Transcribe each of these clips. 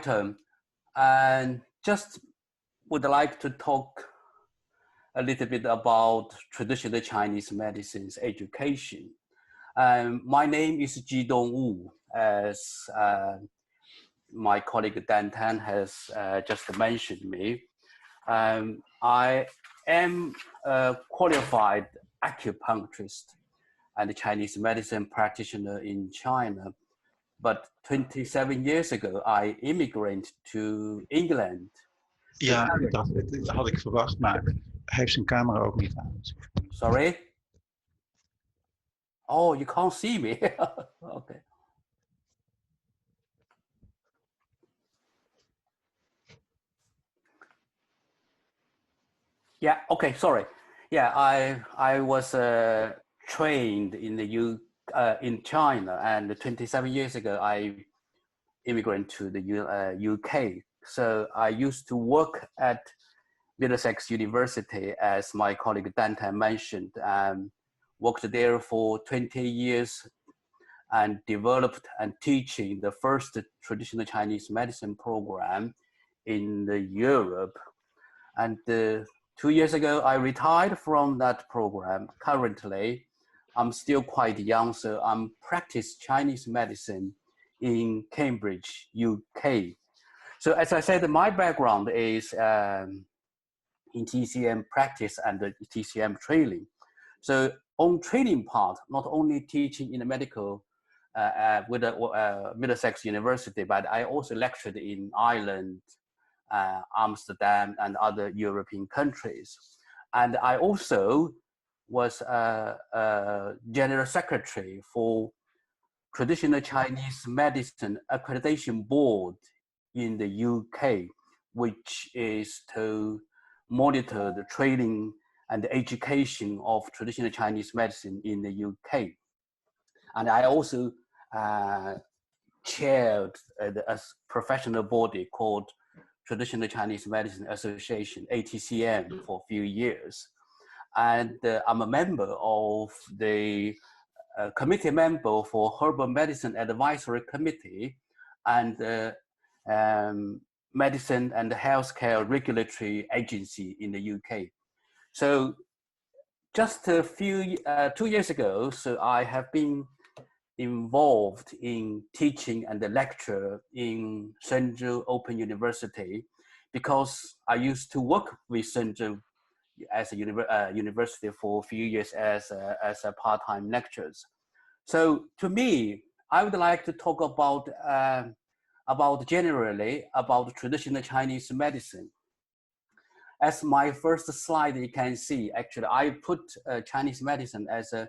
term, and just would like to talk a little bit about traditional Chinese medicine's education. My name is Jidong Wu, as my colleague Dan Tan has just mentioned me. I am a qualified acupuncturist and Chinese medicine practitioner in China. But 27 years ago, I immigrated to England. Ja, dat had ik verwacht, maar hij heeft zijn camera ook niet aan. Sorry? Oh, you can't see me. Okay. Yeah, okay, sorry. Yeah, I was trained in in China, and 27 years ago, I immigrated to the UK. So I used to work at Middlesex University, as my colleague Dante mentioned, worked there for 20 years and developed and teaching the first traditional Chinese medicine program in Europe. And 2 years ago, I retired from that program. Currently, I'm still quite young, so I'm practice Chinese medicine in Cambridge, UK. So as I said, my background is in TCM practice and the TCM training. So on training part, not only teaching in the medical with Middlesex University, but I also lectured in Ireland, Amsterdam, and other European countries. And I also was a general secretary for Traditional Chinese Medicine Accreditation Board in the UK, which is to monitor the training and the education of traditional Chinese medicine in the UK. And I also chaired a professional body called Traditional Chinese Medicine Association, ATCM, for a few years. And I'm a member of the committee member for Herbal Medicine Advisory Committee and Medicine and Healthcare Regulatory Agency in the UK. So just a few, 2 years ago, so I have been involved in teaching and the lecture in Shenzhen Open University, because I used to work with Shenzhen as a university for a few years as a part-time lecturers. So to me, I would like to talk about generally about traditional Chinese medicine. As my first slide, you can see, actually, I put Chinese medicine as a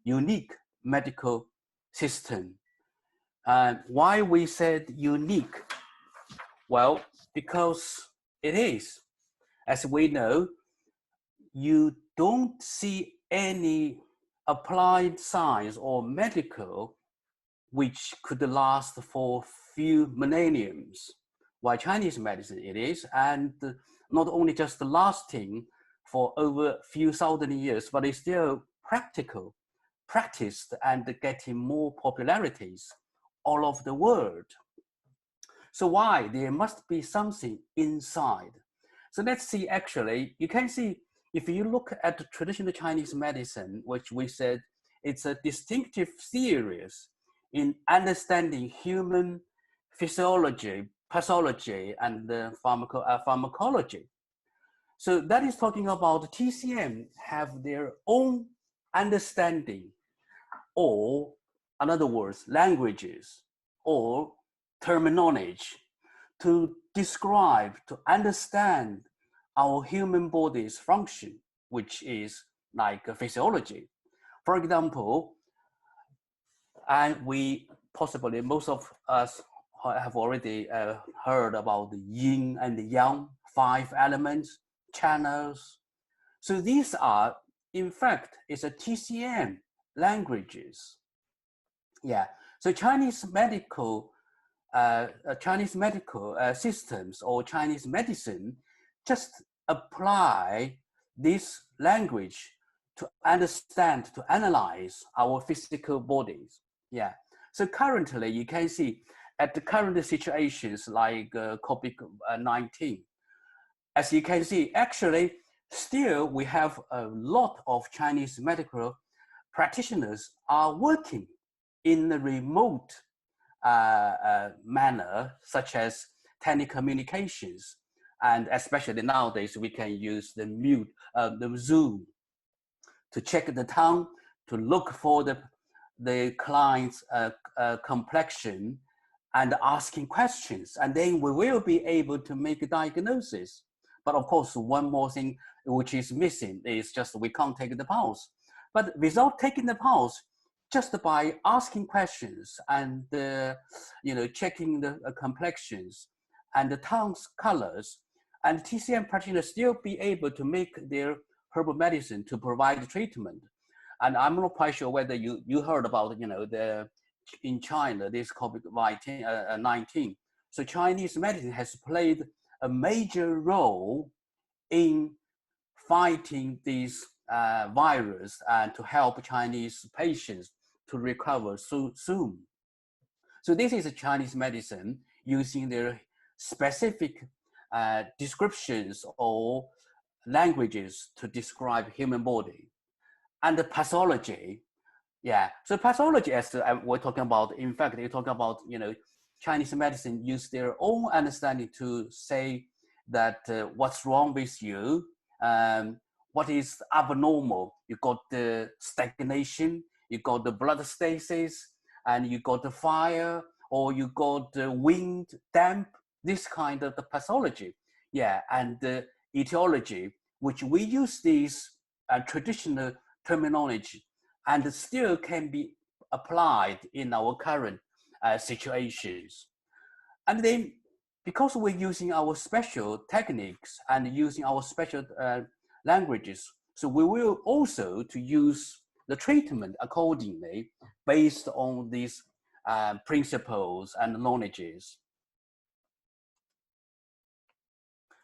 unique medical system. Why we said unique? Well, because it is. As we know, you don't see any applied science or medical which could last for few millenniums, while Chinese medicine it is, and not only just lasting for over a few thousand years, but it's still practical, practiced, and getting more popularities all over the world. So why? There must be something inside. So let's see, actually, you can see, if you look at the traditional Chinese medicine, which we said it's a distinctive series in understanding human physiology, pathology, and pharmacology. So that is talking about TCM have their own understanding, or in other words, languages or terminology to describe, to understand our human body's function, which is like a physiology. For example, and we possibly, most of us have already heard about the yin and the yang, 5 elements, channels. So these are, in fact, it's a TCM languages. Yeah, so Chinese medical systems or Chinese medicine just apply this language to understand, to analyze our physical bodies. Yeah. So currently you can see at the current situations like COVID-19, as you can see, actually, still we have a lot of Chinese medical practitioners are working in a remote manner, such as telecommunications. And especially nowadays, we can use the Zoom to check the tongue, to look for the client's complexion and asking questions. And then we will be able to make a diagnosis. But of course, one more thing which is missing is just we can't take the pulse. But without taking the pulse, just by asking questions and checking the complexions and the tongue's colors, and TCM practitioners still be able to make their herbal medicine to provide treatment. And I'm not quite sure whether you heard about in China this COVID-19. So Chinese medicine has played a major role in fighting this virus and to help Chinese patients to recover so soon. So this is a Chinese medicine using their specific descriptions or languages to describe human body. And the pathology, yeah. So pathology, as we're talking about, in fact, you're talking about, Chinese medicine use their own understanding to say that what's wrong with you, what is abnormal. You got the stagnation, you got the blood stasis, and you got the fire, or you got the wind, damp, this kind of the pathology. Yeah, and the etiology, which we use these traditional terminology and still can be applied in our current situations. And then because we're using our special techniques and using our special languages, so we will also to use the treatment accordingly based on these principles and knowledges.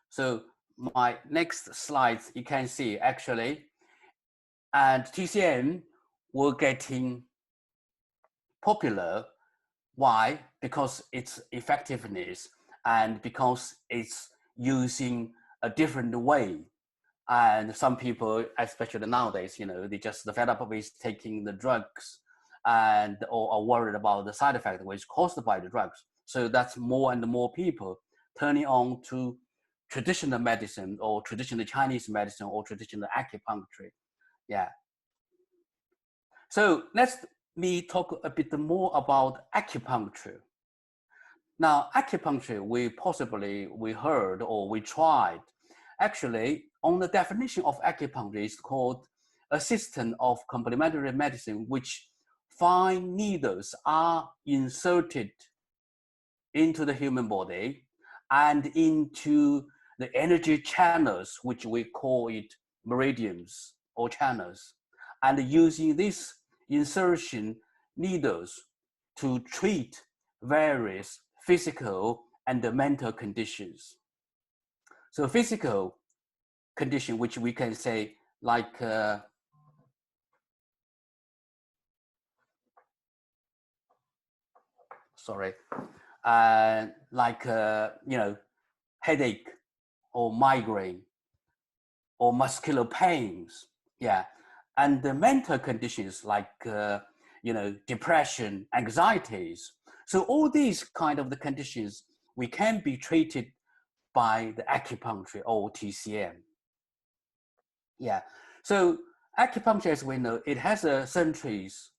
So my next slides, you can see actually, and TCM were getting popular. Why? Because its effectiveness and because it's using a different way. And some people, especially nowadays, they just fed up with taking the drugs and or are worried about the side effect which is caused by the drugs. So that's more and more people turning on to traditional medicine or traditional Chinese medicine or traditional acupuncture. Yeah. So let me talk a bit more about acupuncture. Now, acupuncture, we heard or we tried. Actually, on the definition of acupuncture is called a system of complementary medicine which fine needles are inserted into the human body and into the energy channels, which we call it meridians or channels, and using these insertion needles to treat various physical and mental conditions. So physical condition, which we can say like headache or migraine or muscular pains, yeah, and the mental conditions like depression, anxieties. So all these kind of the conditions we can be treated by the acupuncture or TCM. Yeah, so acupuncture, as we know, it has a centuries,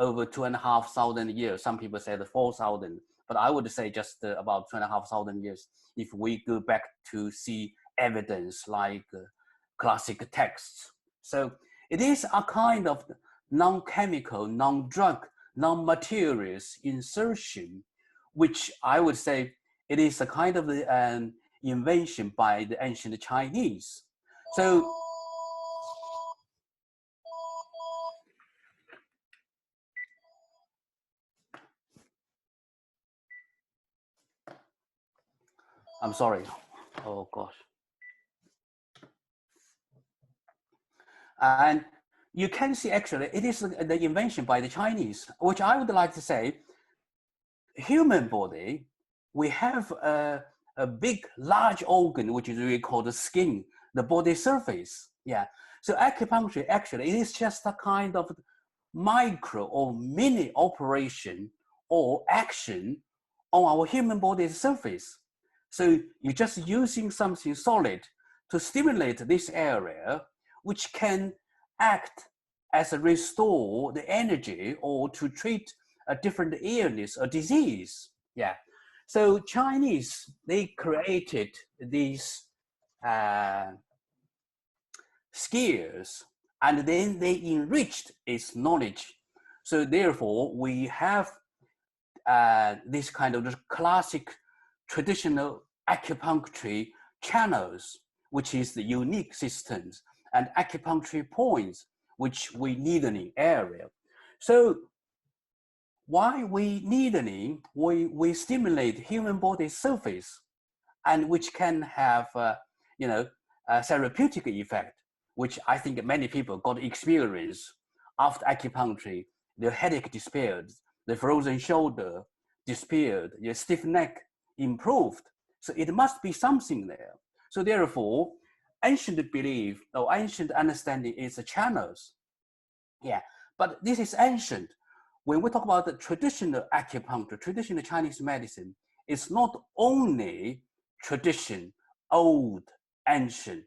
over 2,500 years. Some people say the 4,000, but I would say just about 2,500 years. If we go back to see evidence like classic texts, so it is a kind of non-chemical, non-drug, non-materials insertion, which I would say it is a kind of the invention by the ancient Chinese. So I'm sorry. Oh gosh. And you can see actually it is the invention by the Chinese, which I would like to say human body, we have a big, large organ, which is really called the skin, the body surface. Yeah. So acupuncture actually, it is just a kind of micro or mini operation or action on our human body's surface. So you're just using something solid to stimulate this area, which can act as a restore the energy or to treat a different illness or disease. Yeah. So Chinese, they created these skills and then they enriched its knowledge. So therefore, we have this kind of classic traditional acupuncture channels, which is the unique systems, and acupuncture points, which we needling area. So why we needling, we stimulate human body surface, and which can have a therapeutic effect, which I think many people got experience after acupuncture. The headache disappeared, the frozen shoulder disappeared, your stiff neck improved. So it must be something there. So therefore, ancient belief or ancient understanding is the channels. Yeah, but this is ancient. When we talk about the traditional acupuncture, traditional Chinese medicine, it's not only tradition, old, ancient,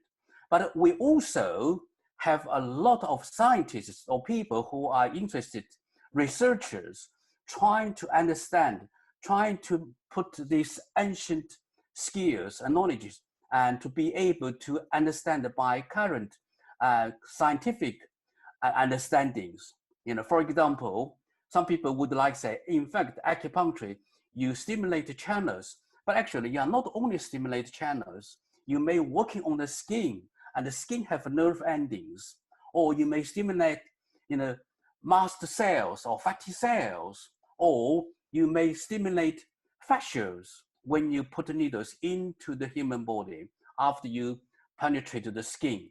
but we also have a lot of scientists or people who are interested, researchers, trying to understand, trying to put these ancient skills and knowledges and to be able to understand by current scientific understandings. For example, some people would like say, in fact, acupuncture, you stimulate the channels, but actually you are not only stimulate channels, you may working on the skin and the skin have nerve endings, or you may stimulate, mast cells or fatty cells, or you may stimulate fascias when you put needles into the human body after you penetrate the skin.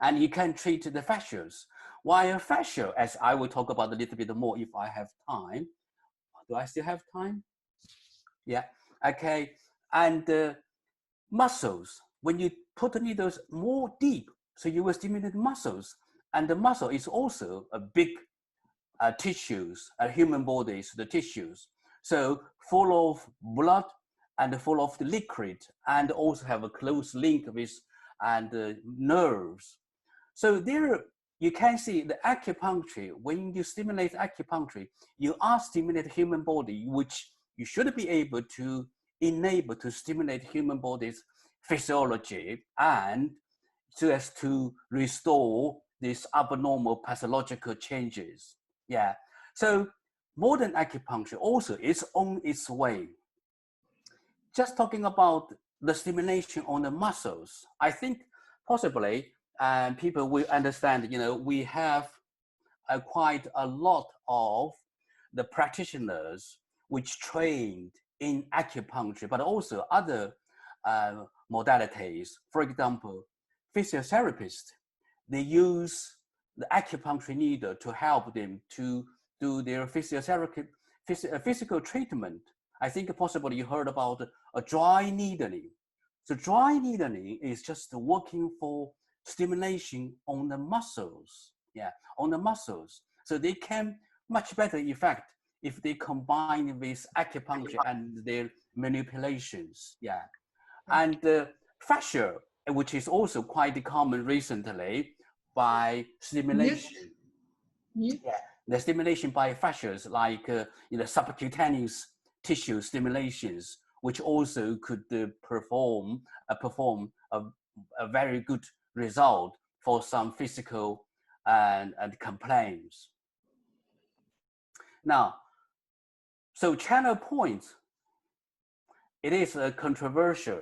And you can treat the fascias. While fascia, as I will talk about a little bit more if I have time. Do I still have time? Yeah, okay. And muscles, when you put the needles more deep, so you will stimulate muscles. And the muscle is also a big tissues, human bodies, the tissues. So full of blood and full of the liquid, and also have a close link with and nerves. So there you can see the acupuncture, when you stimulate acupuncture, you are stimulating human body, which you should be able to enable to stimulate human body's physiology and so as to restore these abnormal pathological changes. Yeah. So modern acupuncture also is on its way. Just talking about the stimulation on the muscles, I think possibly people will understand, we have quite a lot of the practitioners which trained in acupuncture, but also other modalities. For example, physiotherapists, they use the acupuncture needle to help them to do their physiotherapy, physical treatment. I think possibly you heard about a dry needling. So dry needling is just working for stimulation on the muscles. Yeah, on the muscles. So they can much better effect if they combine with acupuncture and their manipulations. Yeah, and fascia, which is also quite common recently by stimulation. Yes. Yeah, the stimulation by fascias like subcutaneous tissue stimulations, which also could perform a very good result for some physical and complaints. Now, so channel points, it is controversial,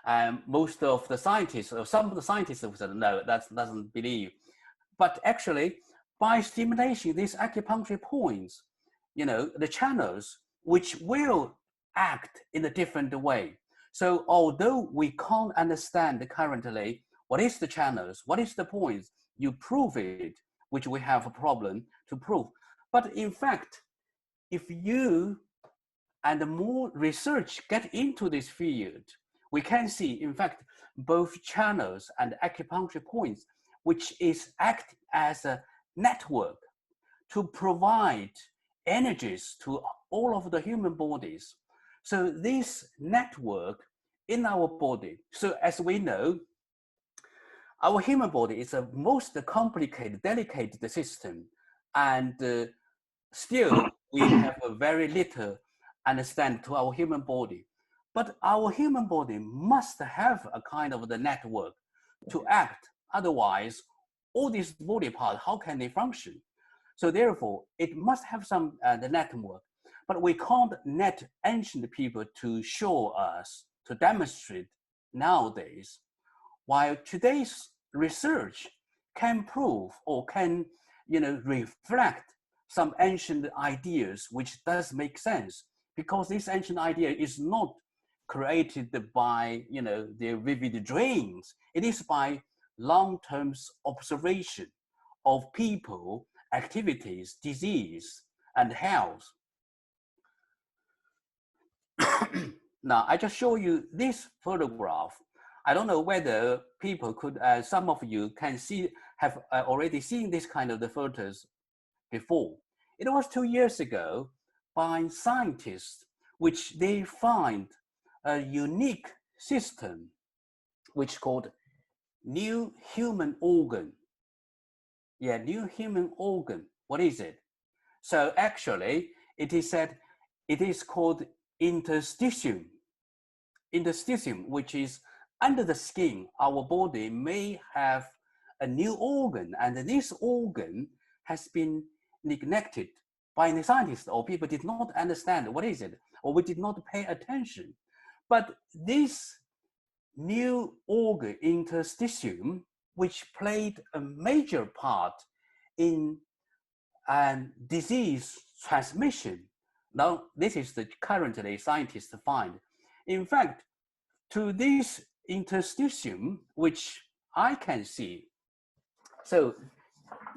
and most of the scientists, or some of the scientists have said, no, that doesn't believe. But actually, by stimulating these acupuncture points, the channels, which will act in a different way. So although we can't understand currently what is the channels, what is the points, you prove it, which we have a problem to prove. But in fact, if you and the more research get into this field, we can see, in fact, both channels and acupuncture points, which is act as a network to provide energies to all of the human bodies. So this network in our body, so as we know, our human body is a most complicated, delicate system, and still we have a very little understand to our human body. But our human body must have a kind of the network to act. Otherwise, all these body parts, how can they function? So therefore, it must have some the network. But we can't net ancient people to show us, to demonstrate nowadays. While today's research can prove or can, reflect some ancient ideas, which does make sense, because this ancient idea is not created by, their vivid dreams. It is by long-term observation of people, activities, disease, and health. Now, I just show you this photograph. I don't know whether people could, some of you can see, have already seen this kind of the photos before. It was 2 years ago by scientists, which they find a unique system, which called new human organ. Yeah, new human organ. What is it? So actually, it is said it is called interstitium. Interstitium, which is under the skin. Our body may have a new organ, and this organ has been neglected by the scientists, or people did not understand what is it, or we did not pay attention. But this new organ, interstitium, which played a major part in disease transmission. Now, this is the currently scientists find. In fact, to this interstitium, which I can see, so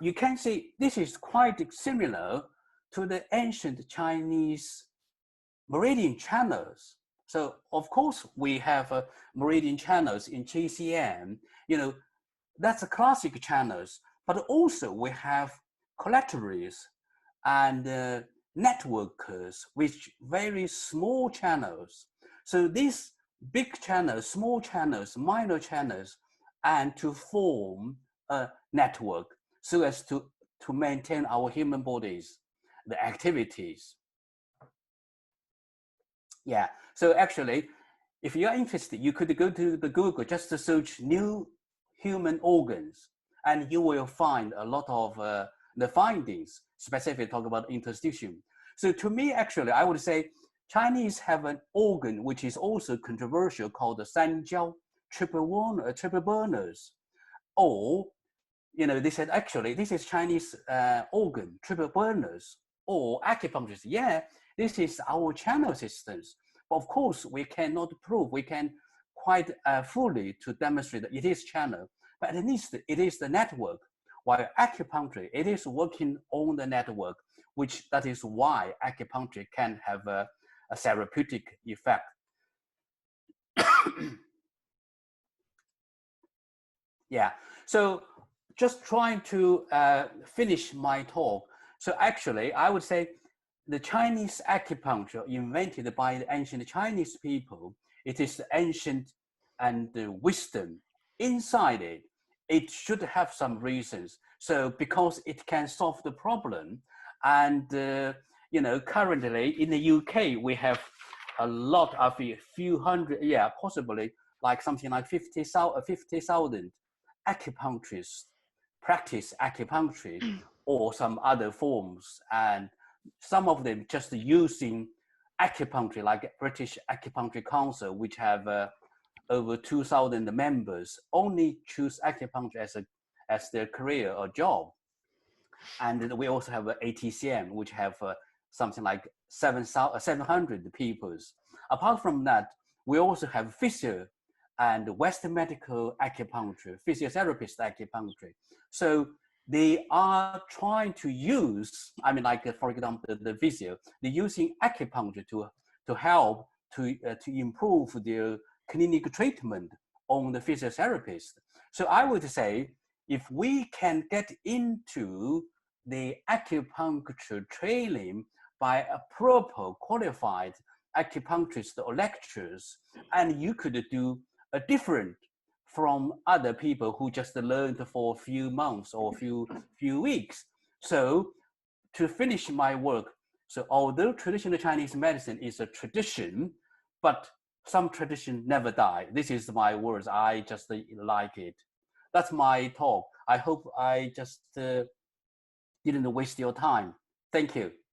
you can see this is quite similar to the ancient Chinese meridian channels. So of course we have meridian channels in GCM, that's a classic channels, but also we have collaterals and networkers with very small channels. So these big channels, small channels, minor channels, and to form a network so as to maintain our human bodies, the activities. Yeah, so actually, if you're interested, you could go to the Google just to search new human organs, and you will find a lot of the findings, specifically talk about interstitium. So to me, actually, I would say Chinese have an organ which is also controversial called the Sanjiao, triple burners. Or, they said, actually, this is Chinese organ, triple burners, or acupuncturists. Yeah, this is our channel systems. But of course, we cannot prove, we can quite fully to demonstrate that it is channel, but at least it is the network. While acupuncture, it is working on the network, which that is why acupuncture can have a therapeutic effect. Yeah, so just trying to finish my talk. So actually, I would say the Chinese acupuncture invented by the ancient Chinese people, it is ancient and wisdom inside it. It should have some reasons. So because it can solve the problem, and currently in the UK we have a lot of a few hundred, yeah, possibly like something like 50,000 acupuncturists practice acupuncture or some other forms, and some of them just using acupuncture, like British Acupuncture Council, which have over 2,000 members, only choose acupuncture as their career or job. And we also have ATCM, which have something like 700 people. Apart from that, we also have physio and Western medical acupuncture, physiotherapist acupuncture. So they are trying to use, for example, the physio, they're using acupuncture to to help to improve their clinical treatment on the physiotherapist. So I would say, if we can get into the acupuncture training by a proper qualified acupuncturist or lecturers, and you could do a different from other people who just learned for a few months or few weeks. So to finish my work, so although traditional Chinese medicine is a tradition, but some tradition never die. This is my words. I just like it. That's my talk. I hope I just didn't waste your time. Thank you.